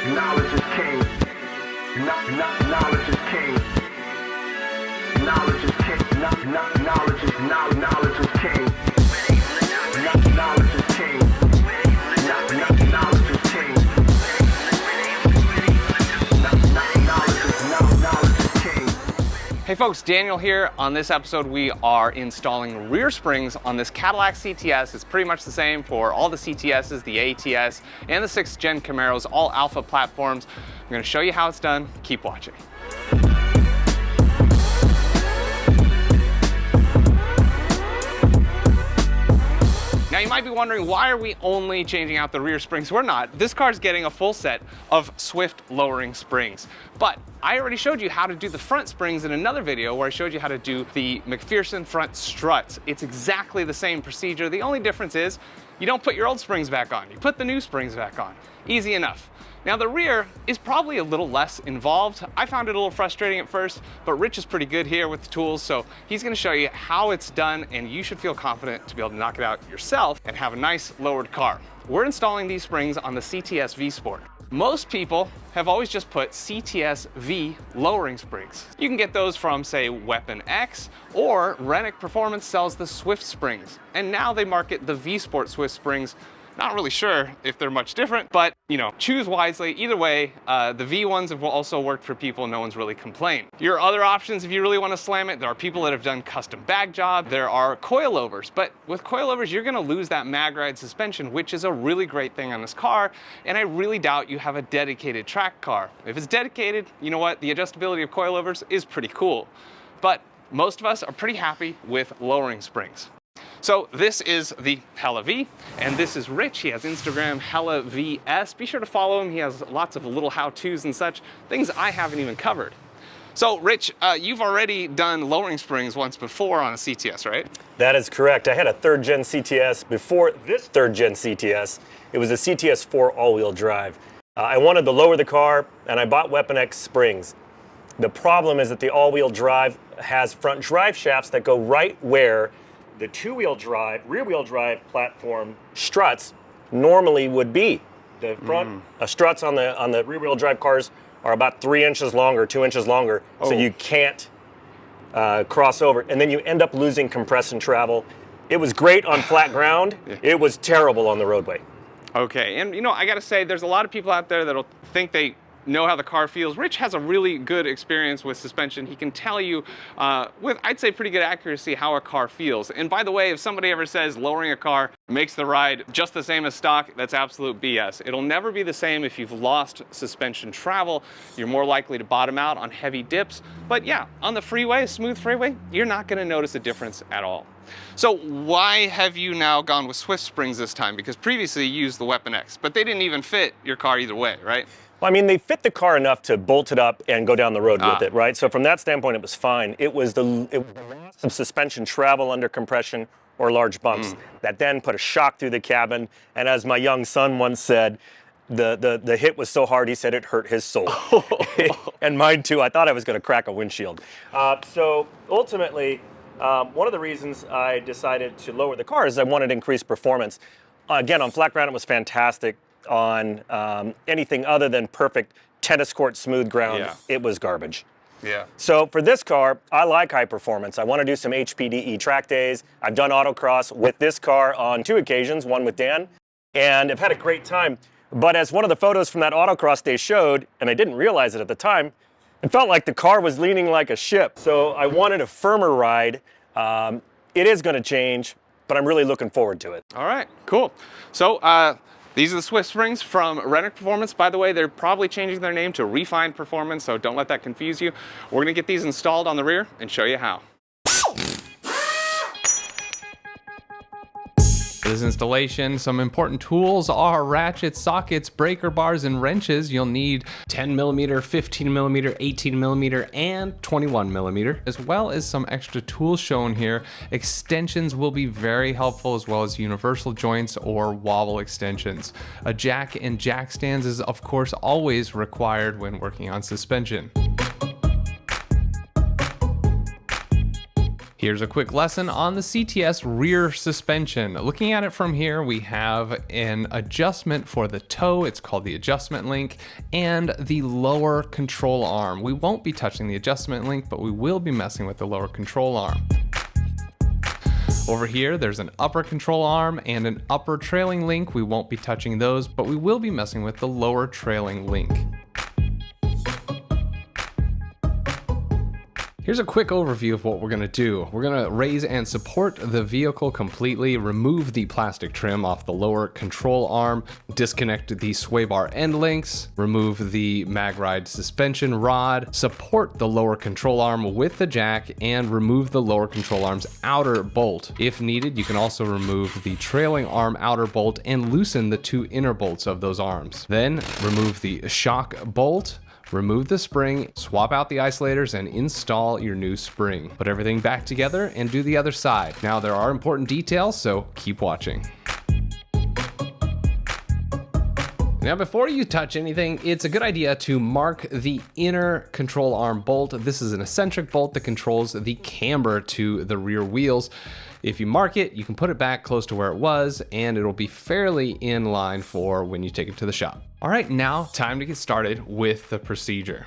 Knowledge is king. Knowledge is king. Knowledge is king. Knowledge is king. Knowledge is king. Knowledge is king. Knowledge is king. Hey folks, Daniel here. On this episode, we are installing rear springs on this Cadillac CTS. It's pretty much the same for all the CTSs, the ATS, and the 6th Gen Camaros, all alpha platforms. I'm gonna show you how it's done. Keep watching. Now you might be wondering, why are we only changing out the rear springs? We're not. This car's getting a full set of Swift lowering springs. But I already showed you how to do the front springs in another video where I showed you how to do the McPherson front struts. It's exactly the same procedure. The only difference is you don't put your old springs back on. You put the new springs back on. Easy enough. Now the rear is probably a little less involved. I found it a little frustrating at first, but Rich is pretty good here with the tools, so he's gonna show you how it's done, and you should feel confident to be able to knock it out yourself and have a nice lowered car. We're installing these springs on the CTS VSport. Most people have always just put CTS-V lowering springs. You can get those from, say, Weapon X, or Renick Performance sells the Swift springs, and now they market the VSport Swift springs. Not really sure if they're much different, but you know, choose wisely. Either way, the V ones have also worked for people. No one's really complained. Your other options, if you really want to slam it, there are people that have done custom bag job. There are coilovers, but with coilovers, you're going to lose that mag ride suspension, which is a really great thing on this car. And I really doubt you have a dedicated track car. If it's dedicated, you know what? The adjustability of coilovers is pretty cool. But most of us are pretty happy with lowering springs. So this is the Hella V, and this is Rich. He has Instagram, Hella VS. Be sure to follow him. He has lots of little how-tos and such, things I haven't even covered. So Rich, you've already done lowering springs once before on a CTS, right? That is correct. I had a 3rd Gen CTS before this 3rd Gen CTS. It was a CTS4 all-wheel drive. I wanted to lower the car, and I bought Weapon X springs. The problem is that the all-wheel drive has front drive shafts that go right where the two-wheel drive, rear-wheel drive platform struts normally would be. The front struts on the rear-wheel drive cars are about 3 inches longer, 2 inches longer, so you can't cross over. And then you end up losing compression travel. It was great on flat ground. It was terrible on the roadway. Okay, and you know, I gotta say, there's a lot of people out there that'll think they know how the car feels. Rich has a really good experience with suspension. He can tell you with, I'd say, pretty good accuracy how a car feels. And by the way, if somebody ever says lowering a car makes the ride just the same as stock, that's absolute BS. It'll never be the same if you've lost suspension travel. You're more likely to bottom out on heavy dips. But yeah, on the freeway, a smooth freeway, you're not gonna notice a difference at all. So why have you now gone with Swift springs this time? Because previously you used the Weapon X, but they didn't even fit your car either way, right? Well, I mean, they fit the car enough to bolt it up and go down the road with it, right? So from that standpoint, it was fine. It was the loss of suspension travel under compression or large bumps that then put a shock through the cabin. And as my young son once said, the hit was so hard, he said it hurt his soul. And mine too. I thought I was going to crack a windshield. So ultimately, one of the reasons I decided to lower the car is I wanted to increase performance. Again, on flat ground, it was fantastic. On anything other than perfect tennis court smooth ground, it was garbage. Yeah. So for this car, I like high performance. I want to do some HPDE track days. I've done autocross with this car on 2 occasions, one with Dan, and I've had a great time. But as one of the photos from that autocross day showed, and I didn't realize it at the time, it felt like the car was leaning like a ship. So I wanted a firmer ride. It is going to change, but I'm really looking forward to it. All right, cool. So these are the Swift springs from Renick Performance. By the way, they're probably changing their name to Refined Performance, so don't let that confuse you. We're gonna get these installed on the rear and show you how. For this installation, some important tools are ratchets, sockets, breaker bars, and wrenches. You'll need 10mm, 15mm, 18mm, and 21mm, as well as some extra tools shown here. Extensions will be very helpful, as well as universal joints or wobble extensions. A jack and jack stands is, of course, always required when working on suspension. Here's a quick lesson on the CTS rear suspension. Looking at it from here, we have an adjustment for the toe. It's called the adjustment link, and the lower control arm. We won't be touching the adjustment link, but we will be messing with the lower control arm. Over here, there's an upper control arm and an upper trailing link. We won't be touching those, but we will be messing with the lower trailing link. Here's a quick overview of what we're gonna do. We're gonna raise and support the vehicle completely, remove the plastic trim off the lower control arm, disconnect the sway bar end links, remove the mag ride suspension rod, support the lower control arm with the jack, and remove the lower control arm's outer bolt. If needed, you can also remove the trailing arm outer bolt and loosen the two inner bolts of those arms. Then remove the shock bolt, remove the spring, swap out the isolators, and install your new spring. Put everything back together and do the other side. Now there are important details, so keep watching. Now before you touch anything, it's a good idea to mark the inner control arm bolt. This is an eccentric bolt that controls the camber to the rear wheels. If you mark it, you can put it back close to where it was, and it'll be fairly in line for when you take it to the shop. All right, now time to get started with the procedure.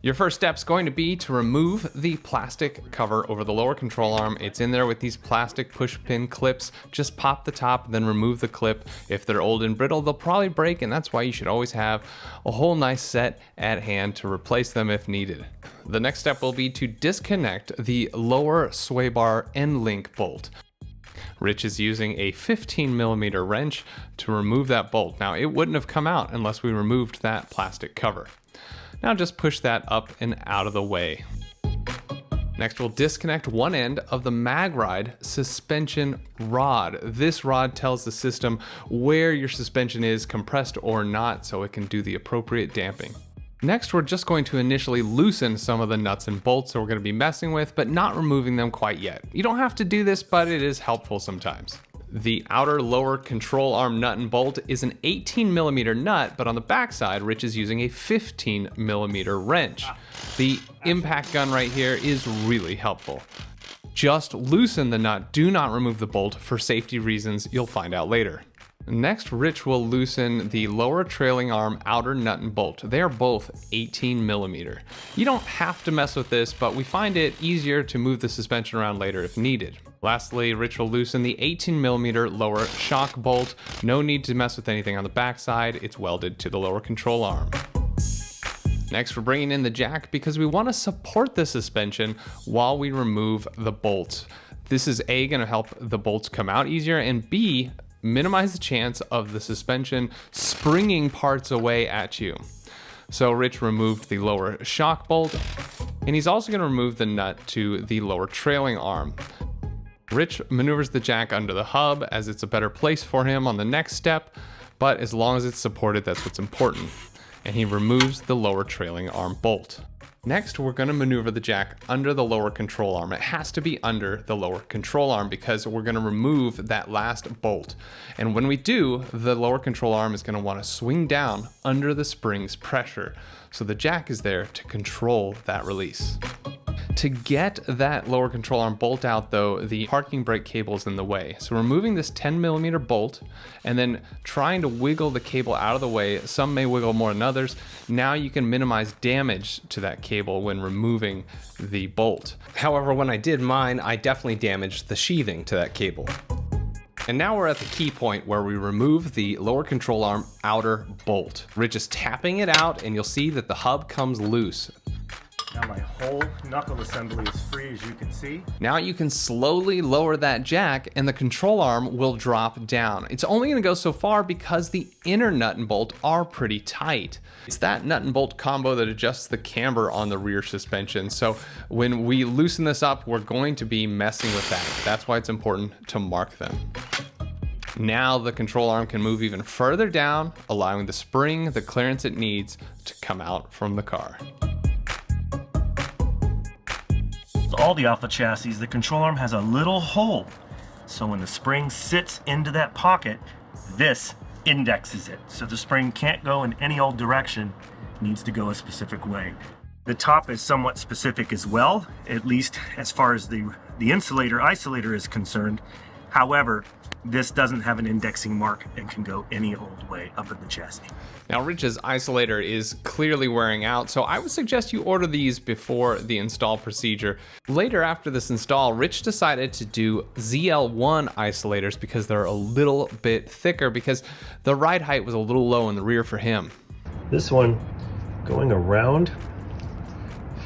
Your first step is going to be to remove the plastic cover over the lower control arm. It's in there with these plastic push pin clips. Just pop the top, then remove the clip. If they're old and brittle, they'll probably break, and that's why you should always have a whole nice set at hand to replace them if needed. The next step will be to disconnect the lower sway bar end link bolt. Rich is using a 15mm wrench to remove that bolt. Now, it wouldn't have come out unless we removed that plastic cover. Now just push that up and out of the way. Next, we'll disconnect one end of the mag ride suspension rod. This rod tells the system where your suspension is compressed or not, so it can do the appropriate damping. Next, we're just going to initially loosen some of the nuts and bolts that we're going to be messing with, but not removing them quite yet. You don't have to do this, but it is helpful sometimes. The outer lower control arm nut and bolt is an 18mm nut, but on the backside, Rich is using a 15mm wrench. The impact gun right here is really helpful. Just loosen the nut, do not remove the bolt for safety reasons you'll find out later. Next, Rich will loosen the lower trailing arm outer nut and bolt. They are both 18mm. You don't have to mess with this, but we find it easier to move the suspension around later if needed. Lastly, Rich will loosen the 18mm lower shock bolt. No need to mess with anything on the backside. It's welded to the lower control arm. Next, we're bringing in the jack because we want to support the suspension while we remove the bolts. This is A, going to help the bolts come out easier, and B, minimize the chance of the suspension springing parts away at you. So Rich removed the lower shock bolt, and he's also going to remove the nut to the lower trailing arm. Rich maneuvers the jack under the hub as it's a better place for him on the next step, but as long as it's supported, that's what's important. And he removes the lower trailing arm bolt. Next, we're going to maneuver the jack under the lower control arm. It has to be under the lower control arm because we're going to remove that last bolt. And when we do, the lower control arm is going to want to swing down under the spring's pressure. So the jack is there to control that release. To get that lower control arm bolt out though, the parking brake cable is in the way. So removing this 10mm bolt and then trying to wiggle the cable out of the way. Some may wiggle more than others. Now you can minimize damage to that cable when removing the bolt. However, when I did mine, I definitely damaged the sheathing to that cable. And now we're at the key point where we remove the lower control arm outer bolt. We're just tapping it out and you'll see that the hub comes loose. Now my whole knuckle assembly is free, as you can see. Now you can slowly lower that jack and the control arm will drop down. It's only going to go so far because the inner nut and bolt are pretty tight. It's that nut and bolt combo that adjusts the camber on the rear suspension. So when we loosen this up, we're going to be messing with that. That's why it's important to mark them. Now the control arm can move even further down, allowing the spring the clearance it needs to come out from the car. All the Alpha chassis, the control arm has a little hole. So when the spring sits into that pocket, this indexes it. So the spring can't go in any old direction, it needs to go a specific way. The top is somewhat specific as well, at least as far as the the insulator isolator is concerned. However, this doesn't have an indexing mark and can go any old way up in the chassis. Now, Rich's isolator is clearly wearing out, so I would suggest you order these before the install procedure. Later after this install, Rich decided to do ZL1 isolators because they're a little bit thicker because the ride height was a little low in the rear for him. This one going around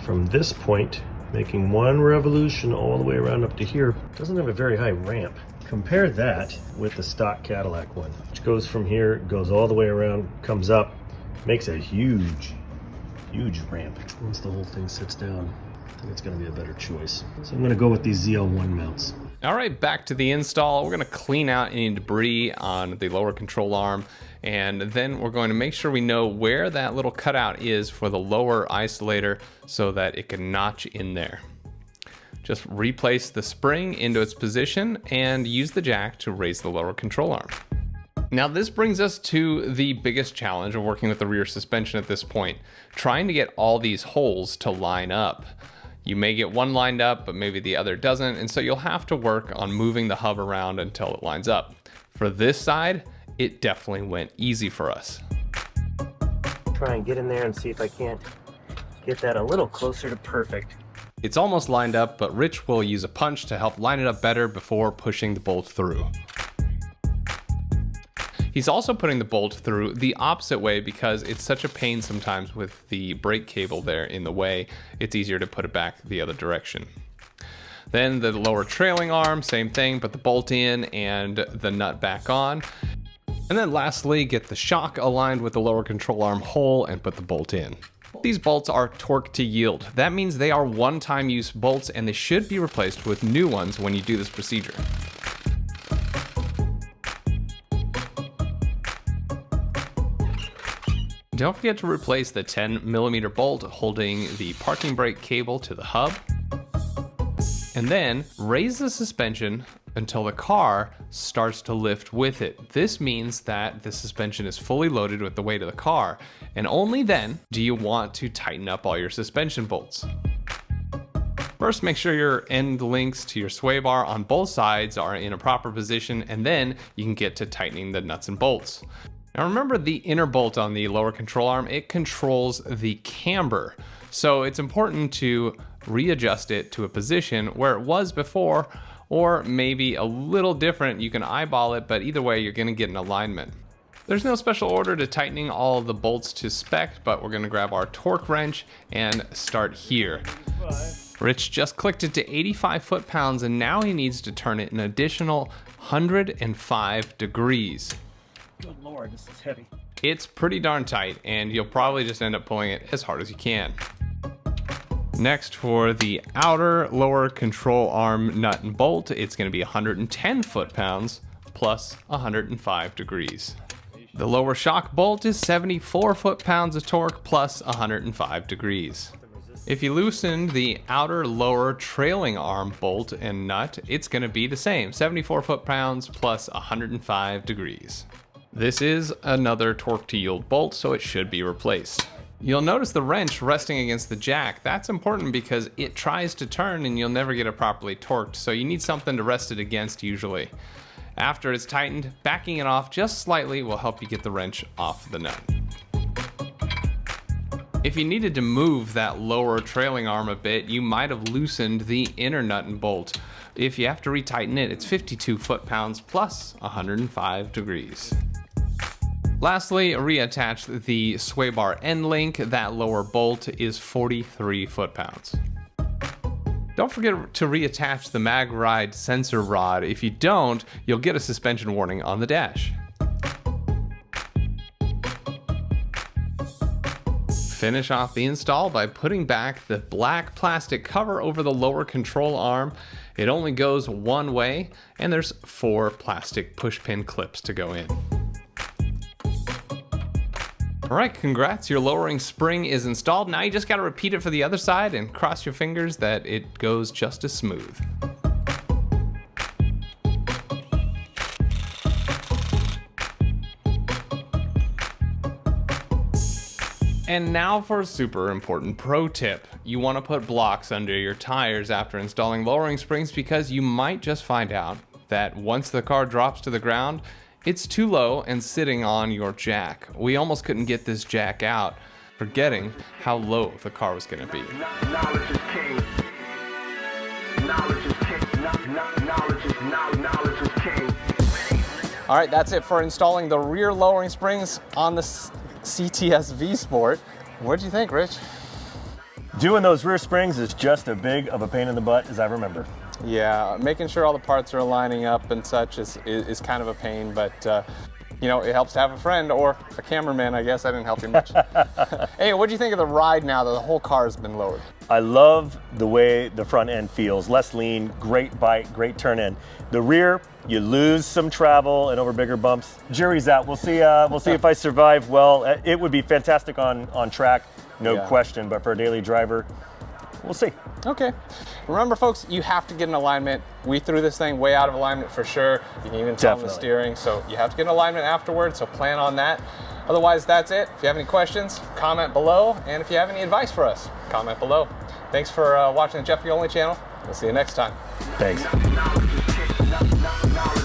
from this point, making one revolution all the way around up to here, doesn't have a very high ramp. Compare that with the stock Cadillac one, which goes from here, goes all the way around, comes up, makes a huge ramp. Once the whole thing sits down, I think it's gonna be a better choice. So I'm gonna go with these ZL1 mounts. All right, back to the install. We're gonna clean out any debris on the lower control arm, and then we're going to make sure we know where that little cutout is for the lower isolator so that it can notch in there. Just replace the spring into its position and use the jack to raise the lower control arm. Now this brings us to the biggest challenge of working with the rear suspension at this point, trying to get all these holes to line up. You may get one lined up, but maybe the other doesn't, and so you'll have to work on moving the hub around until it lines up. For this side, it definitely went easy for us. Try and get in there and see if I can't get that a little closer to perfect. It's almost lined up, but Rich will use a punch to help line it up better before pushing the bolt through. He's also putting the bolt through the opposite way because it's such a pain sometimes with the brake cable there in the way. It's easier to put it back the other direction. Then the lower trailing arm, same thing, put the bolt in and the nut back on. And then lastly, get the shock aligned with the lower control arm hole and put the bolt in. These bolts are torque to yield. That means they are one-time use bolts and they should be replaced with new ones when you do this procedure. Don't forget to replace the 10mm bolt holding the parking brake cable to the hub. And then raise the suspension until the car starts to lift with it. This means that the suspension is fully loaded with the weight of the car, and only then do you want to tighten up all your suspension bolts. First, make sure your end links to your sway bar on both sides are in a proper position, and then you can get to tightening the nuts and bolts. Now remember the inner bolt on the lower control arm, it controls the camber. So it's important to readjust it to a position where it was before, or maybe a little different. You can eyeball it, but either way, you're gonna get an alignment. There's no special order to tightening all of the bolts to spec, but we're gonna grab our torque wrench and start here. Rich just clicked it to 85 foot-pounds, and now he needs to turn it an additional 105 degrees. Good Lord, this is heavy. It's pretty darn tight, and you'll probably just end up pulling it as hard as you can. Next, for the outer lower control arm nut and bolt, it's going to be 110 foot-pounds plus 105 degrees. The lower shock bolt is 74 foot-pounds of torque plus 105 degrees. If you loosen the outer lower trailing arm bolt and nut, it's going to be the same, 74 foot-pounds plus 105 degrees. This is another torque to yield bolt, so it should be replaced. You'll notice the wrench resting against the jack. That's important because it tries to turn and you'll never get it properly torqued, so you need something to rest it against usually. After it's tightened, backing it off just slightly will help you get the wrench off the nut. If you needed to move that lower trailing arm a bit, you might have loosened the inner nut and bolt. If you have to retighten it, it's 52 foot-pounds plus 105 degrees. Lastly, reattach the sway bar end link. That lower bolt is 43 foot-pounds. Don't forget to reattach the mag ride sensor rod. If you don't, you'll get a suspension warning on the dash. Finish off the install by putting back the black plastic cover over the lower control arm. It only goes one way, and there's 4 plastic pushpin clips to go in. All right, congrats, your lowering spring is installed. Now you just gotta repeat it for the other side and cross your fingers that it goes just as smooth. And now for a super important pro tip. You want to put blocks under your tires after installing lowering springs because you might just find out that once the car drops to the ground, it's too low and sitting on your jack. We almost couldn't get this jack out, forgetting how low the car was going to be. Knowledge is king. Knowledge is king. Knowledge is king. All right, that's it for installing the rear lowering springs on the CTS-V VSport. What do you think, Rich? Doing those rear springs is just as big of a pain in the butt as I remember. Yeah, making sure all the parts are lining up and such is kind of a pain, but you know, it helps to have a friend or a cameraman, I guess. I didn't help you much. Hey, what do you think of the ride now that the whole car has been lowered? I love the way the front end feels. Less lean, great bite, great turn in. The rear, you lose some travel and over bigger bumps. Jury's out. We'll see if I survive. Well, it would be fantastic on track, no question, but for a daily driver, we'll see. Okay. Remember, folks, you have to get an alignment. We threw this thing way out of alignment for sure. You can even tell from the steering, so you have to get an alignment afterwards, so plan on that. Otherwise, that's it. If you have any questions, comment below, and if you have any advice for us, comment below. Thanks for watching the Jeff the Only channel. We'll see you next time. Thanks. Knowledge is king. Knowledge